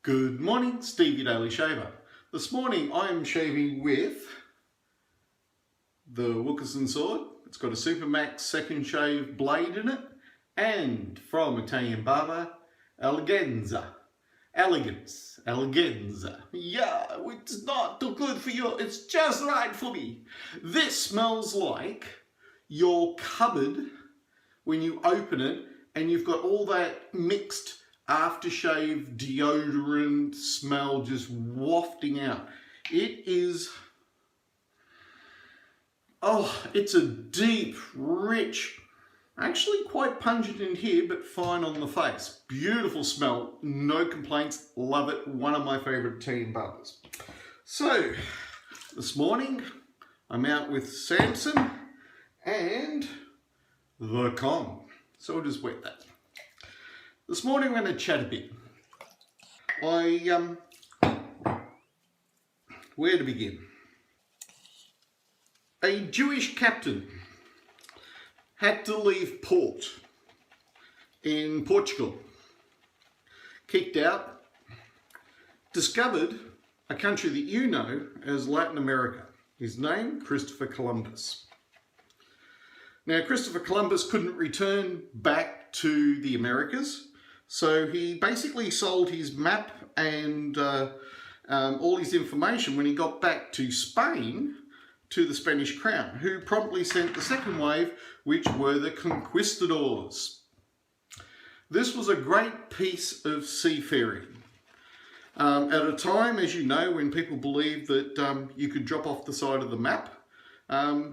Good morning, Stevie Daily Shaver. This morning I am shaving with the Wilkinson sword. It's got a Supermax second shave blade in it, and from Italian Barber, Eleganza. Eleganza. Yeah, it's not too good for you, it's just right for me. This smells like your cupboard when you open it and you've got all that mixed aftershave deodorant smell just wafting out. It is, it's a deep, rich, actually quite pungent in here, but fine on the face. Beautiful smell, no complaints, love it. One of my favourite Italian barbers. So, this morning I'm out with Samson and the Kong. So I'll just wet that. This morning we're going to chat a bit. Where to begin? A Jewish captain had to leave port in Portugal. Kicked out, discovered a country that you know as Latin America. His name, Christopher Columbus. Now, Christopher Columbus couldn't return back to the Americas, so he basically sold his map and all his information when he got back to Spain to the Spanish crown, who promptly sent the second wave, which were the conquistadors. This was a great piece of seafaring. At a time, as you know, when people believed that you could drop off the side of the map,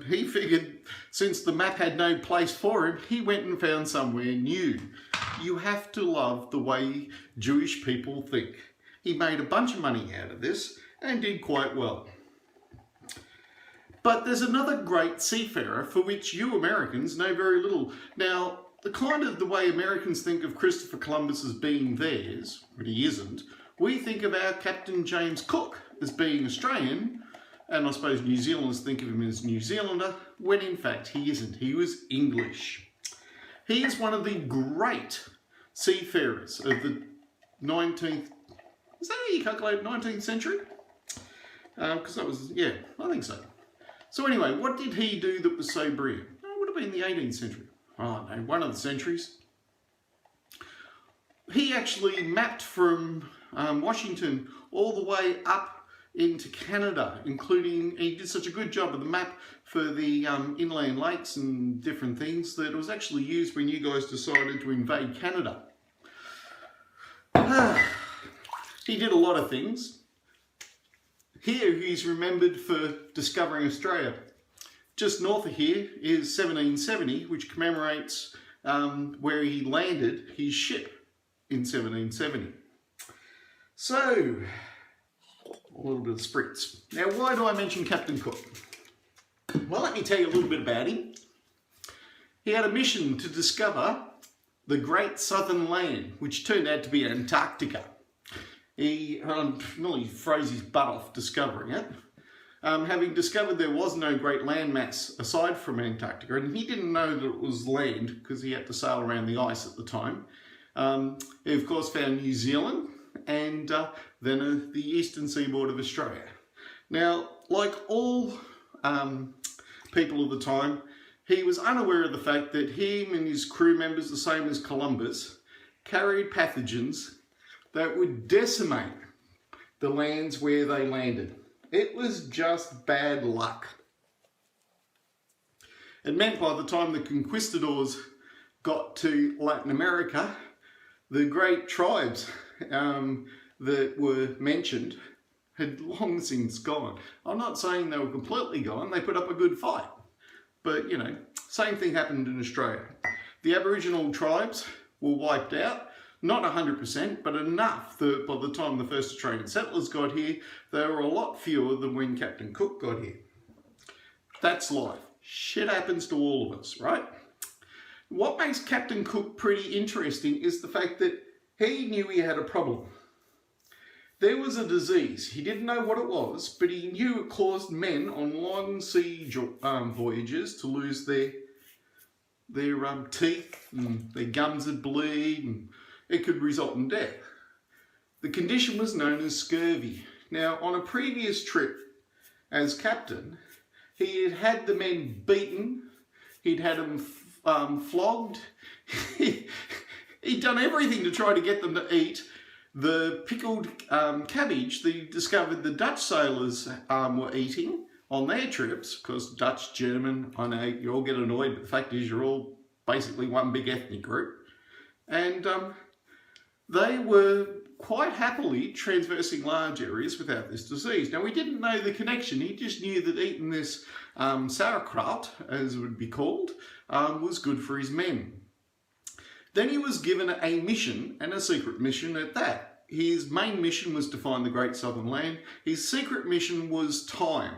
he figured since the map had no place for him, he went and found somewhere new. You have to love the way Jewish people think. He made a bunch of money out of this and did quite well. But there's another great seafarer for which you Americans know very little. Now, the way Americans think of Christopher Columbus as being theirs, but he isn't, we think of our Captain James Cook as being Australian, and I suppose New Zealanders think of him as New Zealander, when in fact he isn't. He was English. He is one of the great seafarers of the 19th, is that how you calculate 19th century? Because that was, yeah, I think so. So anyway, what did he do that was so brilliant? It would have been the 18th century. Oh no, one of the centuries. He actually mapped from Washington all the way up into Canada, including, he did such a good job of the map for the inland lakes and different things that it was actually used when you guys decided to invade Canada. He did a lot of things. Here he's remembered for discovering Australia. Just north of here is 1770, which commemorates where he landed his ship in 1770. So, a little bit of spritz. Now, why do I mention Captain Cook? Well, let me tell you a little bit about him. He had a mission to discover the Great Southern Land, which turned out to be Antarctica. He nearly froze his butt off discovering it. Having discovered there was no great landmass aside from Antarctica, and he didn't know that it was land because he had to sail around the ice at the time. He of course found New Zealand and then the eastern seaboard of Australia. Now, like all people of the time, he was unaware of the fact that him and his crew members, the same as Columbus, carried pathogens that would decimate the lands where they landed. It was just bad luck. It meant by the time the conquistadors got to Latin America, the great tribes that were mentioned had long since gone. I'm not saying they were completely gone, they put up a good fight. But, you know, same thing happened in Australia. The Aboriginal tribes were wiped out. Not 100%, but enough that by the time the first Australian settlers got here, they were a lot fewer than when Captain Cook got here. That's life. Shit happens to all of us, right? What makes Captain Cook pretty interesting is the fact that he knew he had a problem. There was a disease. He didn't know what it was, but he knew it caused men on long sea voyages to lose their teeth, and their gums would bleed, and it could result in death. The condition was known as scurvy. Now, on a previous trip as captain, he had had the men beaten, he'd had them flogged, he'd done everything to try to get them to eat the pickled cabbage that he discovered the Dutch sailors were eating on their trips, because Dutch, German, I know you all get annoyed, but the fact is you're all basically one big ethnic group. And they were quite happily traversing large areas without this disease. Now, we didn't know the connection. He just knew that eating this sauerkraut, as it would be called, was good for his men. Then he was given a mission, and a secret mission at that. His main mission was to find the Great Southern Land. His secret mission was time.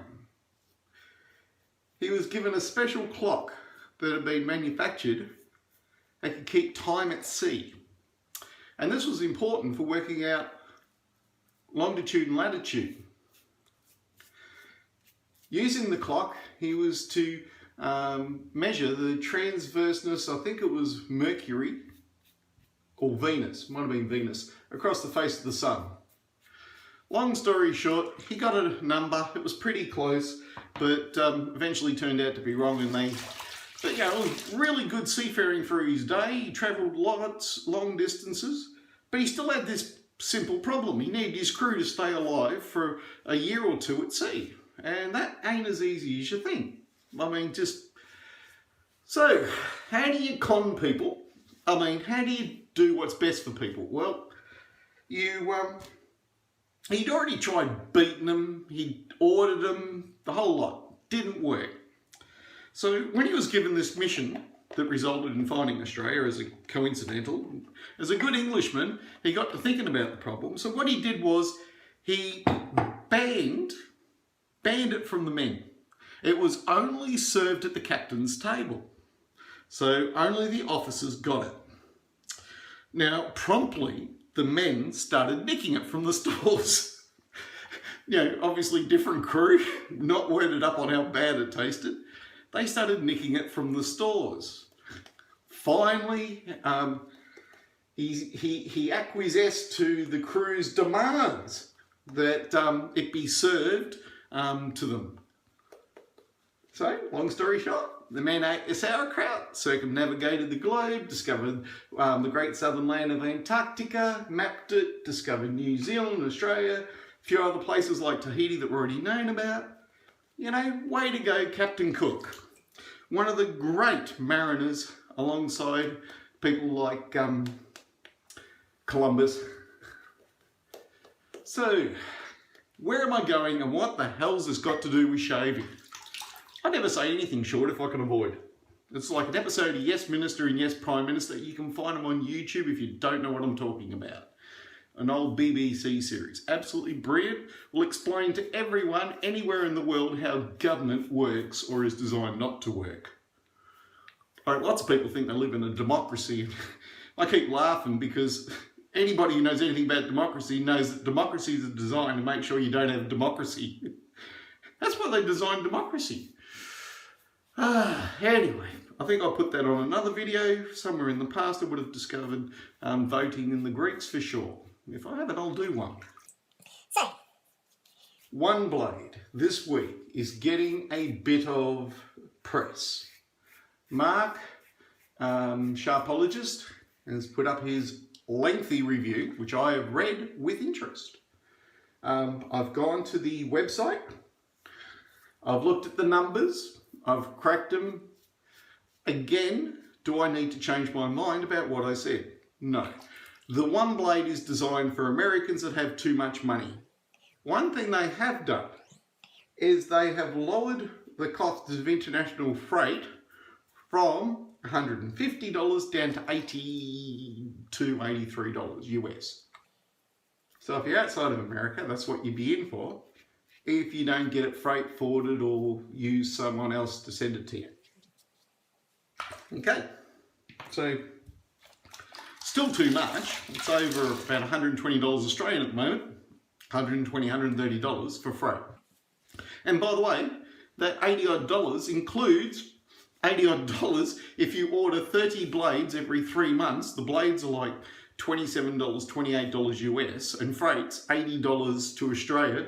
He was given a special clock that had been manufactured that could keep time at sea. And this was important for working out longitude and latitude. Using the clock, he was to measure the transverseness, I think it was Mercury, or Venus, might have been Venus, across the face of the sun. Long story short, he got a number. It was pretty close, but eventually turned out to be wrong. But yeah, it was really good seafaring for his day. He travelled long distances, but he still had this simple problem. He needed his crew to stay alive for a year or two at sea, and that ain't as easy as you think. I mean, so how do you con people? I mean, how do you do what's best for people? Well, he'd already tried beating them, he'd ordered them, the whole lot. Didn't work. So when he was given this mission that resulted in finding Australia as a coincidental, as a good Englishman, he got to thinking about the problem. So what he did was he banned it from the men. It was only served at the captain's table. So only the officers got it. Now, promptly, the men started nicking it from the stores. You know, obviously different crew, not worded up on how bad it tasted. They started nicking it from the stores. Finally, he acquiesced to the crew's demands that it be served to them. So, long story short, the men ate the sauerkraut, circumnavigated the globe, discovered the Great Southern Land of Antarctica, mapped it, discovered New Zealand, Australia, a few other places like Tahiti that were already known about. You know, way to go, Captain Cook. One of the great mariners alongside people like Columbus. So, where am I going and what the hell's this got to do with shaving? I never say anything short if I can avoid. It's like an episode of Yes Minister and Yes Prime Minister. You can find them on YouTube if you don't know what I'm talking about. An old BBC series. Absolutely brilliant. Will explain to everyone anywhere in the world how government works or is designed not to work. Alright, lots of people think they live in a democracy. I keep laughing because anybody who knows anything about democracy knows that democracies are designed to make sure you don't have democracy. That's why they designed democracy. Anyway, I think I'll put that on another video. Somewhere in the past I would have discovered voting in the Greeks for sure. If I haven't, I'll do one. So, OneBlade this week is getting a bit of press. Mark, Sharpologist, has put up his lengthy review, which I have read with interest. I've gone to the website. I've looked at the numbers. I've cracked them. Again, do I need to change my mind about what I said? No. The OneBlade is designed for Americans that have too much money. One thing they have done is they have lowered the cost of international freight from $150 down to $82, $83 US. So if you're outside of America, that's what you'd be in for, if you don't get it freight forwarded or use someone else to send it to you. Okay, so still too much. It's over about $120 Australian at the moment, $120, $130 for freight. And by the way, that $80 odd includes $80 odd if you order 30 blades every 3 months. The blades are like $27, $28 US, and freight's $80 to Australia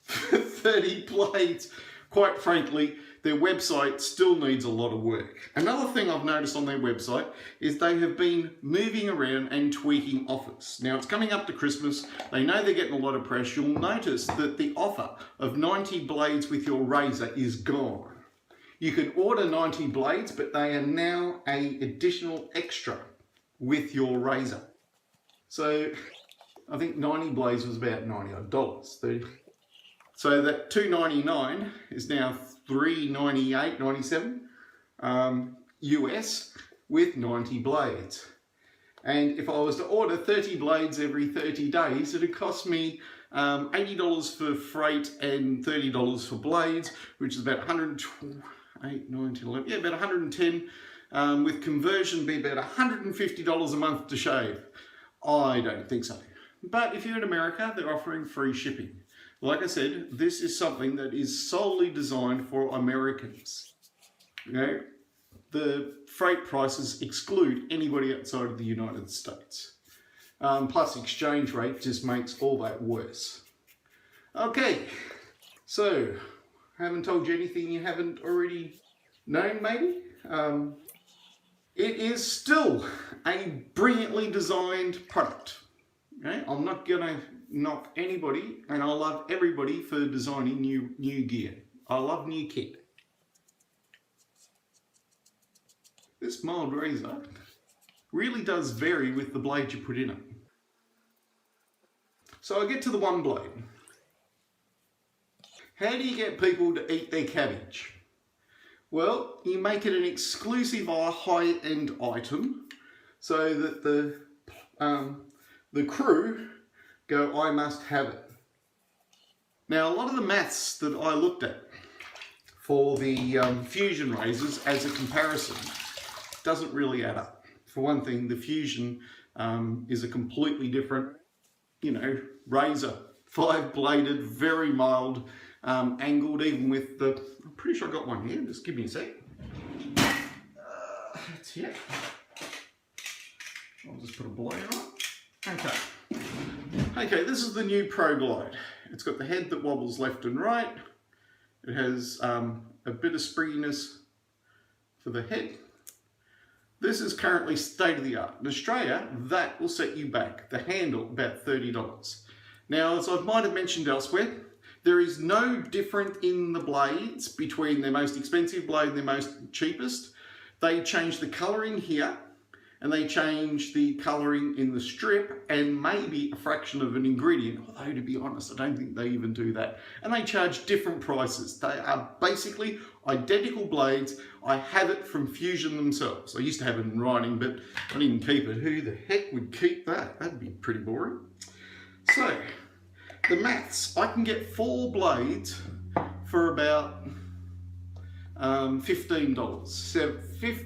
for 30 blades. Quite frankly, their website still needs a lot of work. Another thing I've noticed on their website is they have been moving around and tweaking offers. Now it's coming up to Christmas. They know they're getting a lot of press. You'll notice that the offer of 90 blades with your razor is gone. You can order 90 blades, but they are now an additional extra with your razor. So I think 90 blades was about $90. So that $299 is now $398.97 US with 90 blades. And if I was to order 30 blades every 30 days, it'd cost me $80 for freight and $30 for blades, which is about 108, 9, 10, 11, yeah, about 110. With conversion, be about $150 a month to shave. I don't think so. But if you're in America, they're offering free shipping. Like I said, this is something that is solely designed for Americans. You know, the freight prices exclude anybody outside of the United States. Plus exchange rate just makes all that worse. Okay, so haven't told you anything you haven't already known maybe? It is still a brilliantly designed product. Okay? I'm not gonna knock anybody, and I love everybody for designing new gear. I love new kit. This mild razor really does vary with the blade you put in it. So I get to the OneBlade. How do you get people to eat their cabbage? Well, you make it an exclusive high-end item so that the crew go, I must have it. Now, a lot of the maths that I looked at for the Fusion razors as a comparison doesn't really add up. For one thing, the Fusion is a completely different, you know, razor. 5-bladed, very mild, angled, even with the, I'm pretty sure I got one here, just give me a sec. It's here. I'll just put a blade on it. Okay. Okay, this is the new Pro Glide. It's got the head that wobbles left and right. It has a bit of springiness for the head. This is currently state of the art. In Australia, that will set you back. The handle, about $30. Now, as I might have mentioned elsewhere, there is no difference in the blades between their most expensive blade and their most cheapest. They change the colouring here, and they change the colouring in the strip, and maybe a fraction of an ingredient, although to be honest, I don't think they even do that. And they charge different prices. They are basically identical blades. I have it from Fusion themselves. I used to have it in writing, but I didn't keep it. Who the heck would keep that? That'd be pretty boring. So, the maths, I can get 4 blades for about $15, so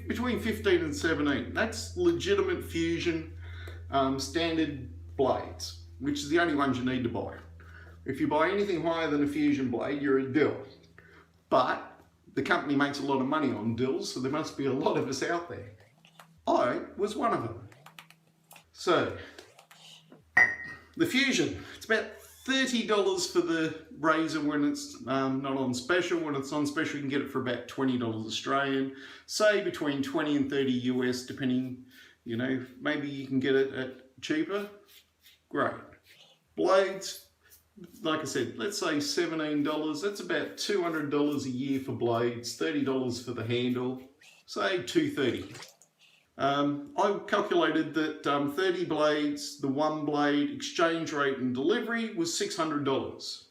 between $15 and $17. That's legitimate Fusion standard blades, which is the only ones you need to buy. If you buy anything higher than a Fusion blade, you're a dill. But the company makes a lot of money on dills, so there must be a lot of us out there. I was one of them. So, the Fusion, it's about $30 for the razor when it's not on special. When it's on special, you can get it for about $20 Australian. Say between 20 and 30 US, depending, you know, maybe you can get it at cheaper. Great. Blades, like I said, let's say $17. That's about $200 a year for blades, $30 for the handle, say $230. I calculated that 30 blades, the OneBlade exchange rate and delivery was $600.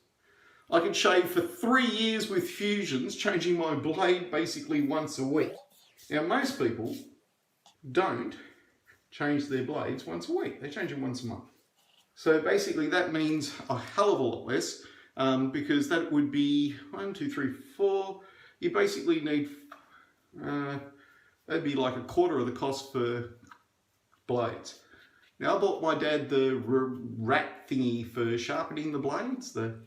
I could shave for 3 years with Fusions, changing my blade basically once a week. Now most people don't change their blades once a week, they change them once a month. So basically that means a hell of a lot less, because that would be 1, 2, 3, 4, you basically need that'd be like a quarter of the cost for blades. Now I bought my dad the rat thingy for sharpening the blades, the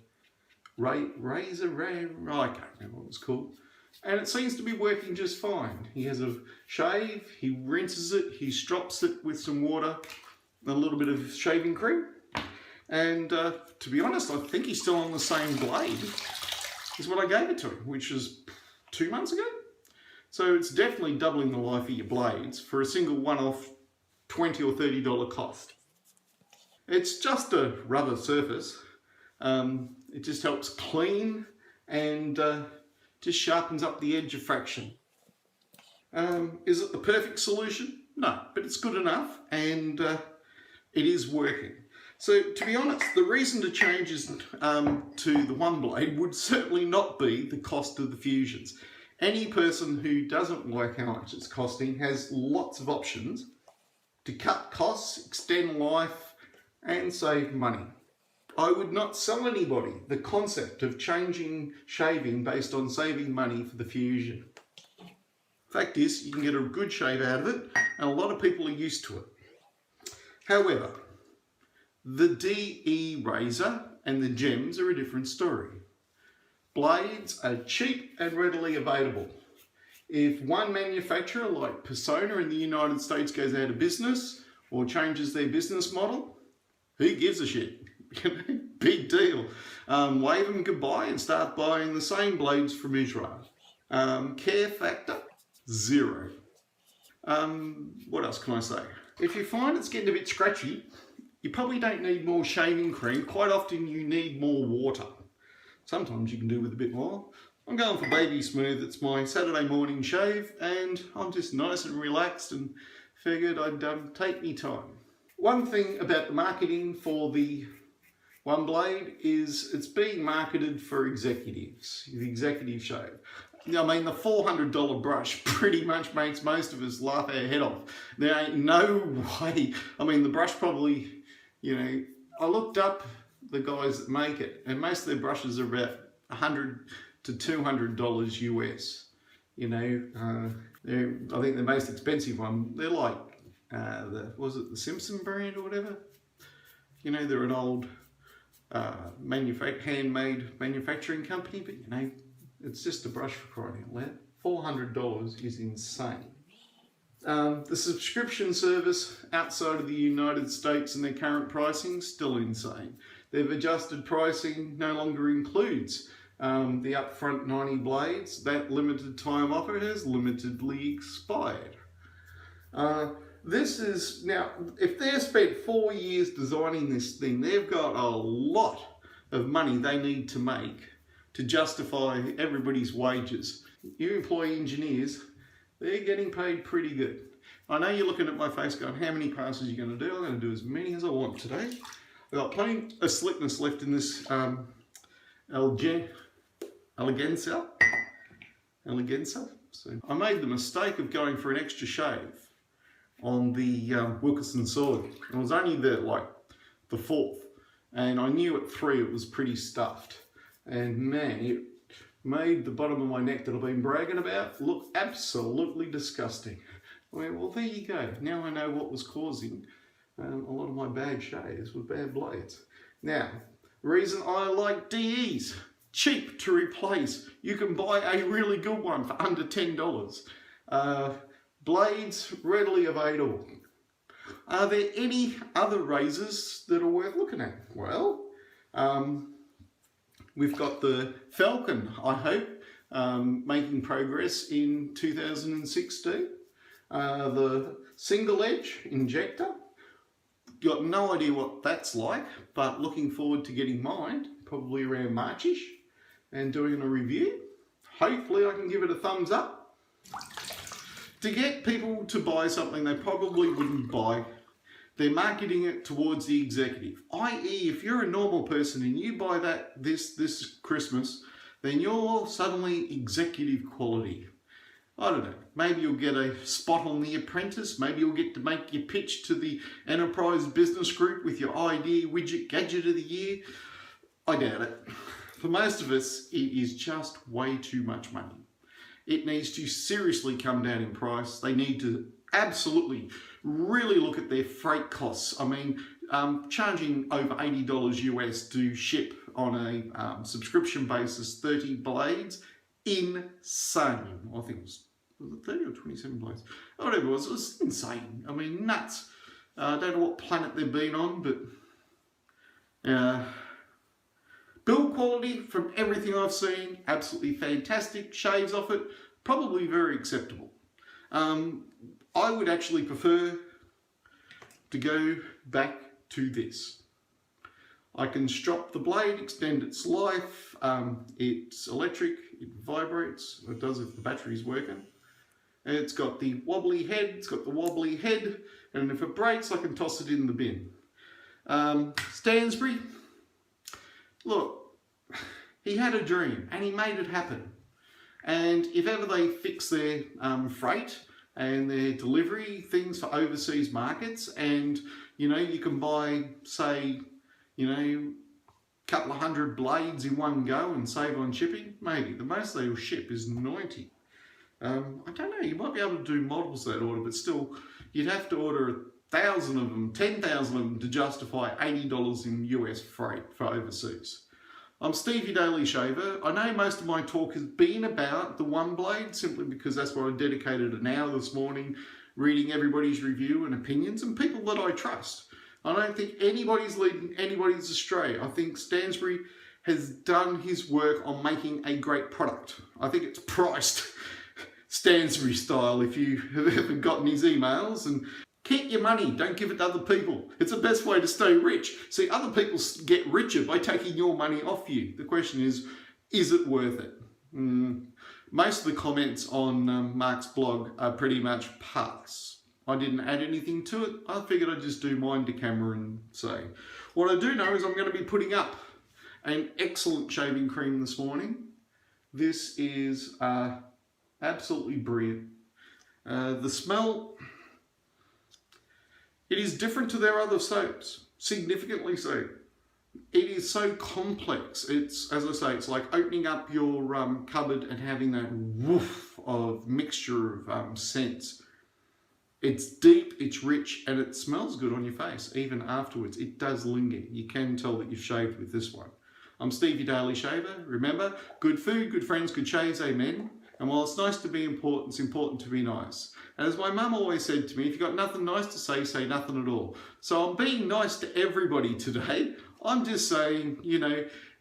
razor, I can't remember what it was called. And it seems to be working just fine. He has a shave, he rinses it, he strops it with some water, a little bit of shaving cream. And to be honest, I think he's still on the same blade as what I gave it to him, which was 2 months ago. So it's definitely doubling the life of your blades for a single one-off $20 or $30 cost. It's just a rubber surface. It just helps clean and just sharpens up the edge a fraction. Is it the perfect solution? No, but it's good enough, and it is working. So to be honest, the reason to change is, to the OneBlade would certainly not be the cost of the fusions. Any person who doesn't like how much it's costing has lots of options to cut costs, extend life, and save money. I would not sell anybody the concept of changing shaving based on saving money for the fusion. Fact is, you can get a good shave out of it, and a lot of people are used to it. However, the DE razor and the gems are a different story. Blades are cheap and readily available. If one manufacturer like Persona in the United States goes out of business or changes their business model, who gives a shit? Big deal. Wave them goodbye and start buying the same blades from Israel. Care factor, 0. What else can I say? If you find it's getting a bit scratchy, you probably don't need more shaving cream. Quite often you need more water. Sometimes you can do with a bit more. I'm going for Baby Smooth. It's my Saturday morning shave, and I'm just nice and relaxed and figured I'd take me time. One thing about the marketing for the OneBlade is it's being marketed for executives, the executive shave. I mean, the $400 brush pretty much makes most of us laugh our head off. There ain't no way. I mean, the brush probably, you know, I looked up the guys that make it, and most of their brushes are about $100 to $200 US. You know, I think the most expensive one, they're like, was it the Simpson brand or whatever? You know, they're an old handmade manufacturing company, but you know, it's just a brush for crying out loud. $400 is insane. The subscription service outside of the United States and their current pricing, still insane. They've adjusted pricing, no longer includes the upfront 90 blades. That limited time offer has limitedly expired. This is, now, if they've spent 4 years designing this thing, they've got a lot of money they need to make to justify everybody's wages. You employ engineers, they're getting paid pretty good. I know you're looking at my face going, how many passes are you going to do? I'm going to do as many as I want today. I've got plenty of slickness left in this Eleganza. So I made the mistake of going for an extra shave on the Wilkinson sword. It was only the 4th, and I knew at 3 it was pretty stuffed. And man, it made the bottom of my neck that I've been bragging about look absolutely disgusting. I went, well, there you go. Now I know what was causing a lot of my bad shaves with bad blades. Now, the reason I like DEs, cheap to replace. You can buy a really good one for under $10. Blades readily available. Are there any other razors that are worth looking at? Well, we've got the Falcon, I hope, making progress in 2016. The single edge injector, got no idea what that's like, but looking forward to getting mine, probably around Marchish, and doing a review. Hopefully I can give it a thumbs up. To get people to buy something they probably wouldn't buy, they're marketing it towards the executive. I.e., if you're a normal person and you buy that this Christmas, then you're suddenly executive quality. I don't know, maybe you'll get a spot on The Apprentice, maybe you'll get to make your pitch to the Enterprise Business Group with your idea widget gadget of the year. I doubt it. For most of us, it is just way too much money. It needs to seriously come down in price. They need to absolutely really look at their freight costs. I mean, charging over $80 US to ship on a subscription basis, 30 blades, insane. I think it was it 30 or 27 blades? Whatever it was insane. I mean, nuts. I don't know what planet they've been on, but build quality from everything I've seen, absolutely fantastic. Shaves off it, probably very acceptable. I would actually prefer to go back to this. I can strop the blade, extend its life. It's electric, it vibrates, it does if the battery's working. And it's got the wobbly head, and if it breaks I can toss it in the bin. Stansbury, look, he had a dream and he made it happen. And if ever they fix their freight and their delivery things for overseas markets, and you can buy, say, a couple of 100 blades in one go and save on shipping, maybe. The most they will ship is 90. I don't know, you might be able to do models that order, but still, you'd have to order 1,000 of them, 10,000 of them to justify $80 in US freight for overseas. I'm Steve, your Daily Shaver. I know most of my talk has been about the OneBlade, simply because that's where I dedicated an hour this morning reading everybody's review and opinions, and people that I trust. I don't think anybody's leading anybody's astray. I think Stansbury has done his work on making a great product. I think it's priced Stansbury style, if you have ever gotten his emails. And keep your money, don't give it to other people. It's the best way to stay rich. See, other people get richer by taking your money off you. The question is it worth it? Most of the comments on Mark's blog are pretty much pass. I didn't add anything to it. I figured I'd just do mine to camera and say. What I do know is I'm going to be putting up an excellent shaving cream this morning. This is absolutely brilliant. The smell, it is different to their other soaps, significantly so. It is so complex. It's, as I say, it's like opening up your cupboard and having that woof of mixture of scents. It's deep, it's rich, and it smells good on your face. Even afterwards, it does linger. You can tell that you've shaved with this one. I'm Steve, your Daily Shaver. Remember, good food, good friends, good shaves, amen. And while it's nice to be important, it's important to be nice. And as my mum always said to me, if you've got nothing nice to say nothing at all. So I'm being nice to everybody today. I'm just saying,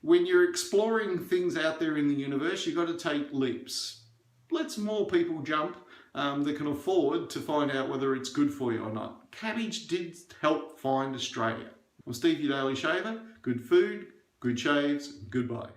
when you're exploring things out there in the universe, you've got to take leaps. Let some more people jump that can afford to find out whether it's good for you or not. Cabbage did help find Australia. I'm Steve, your Daily Shaver. Good food, good shaves, goodbye.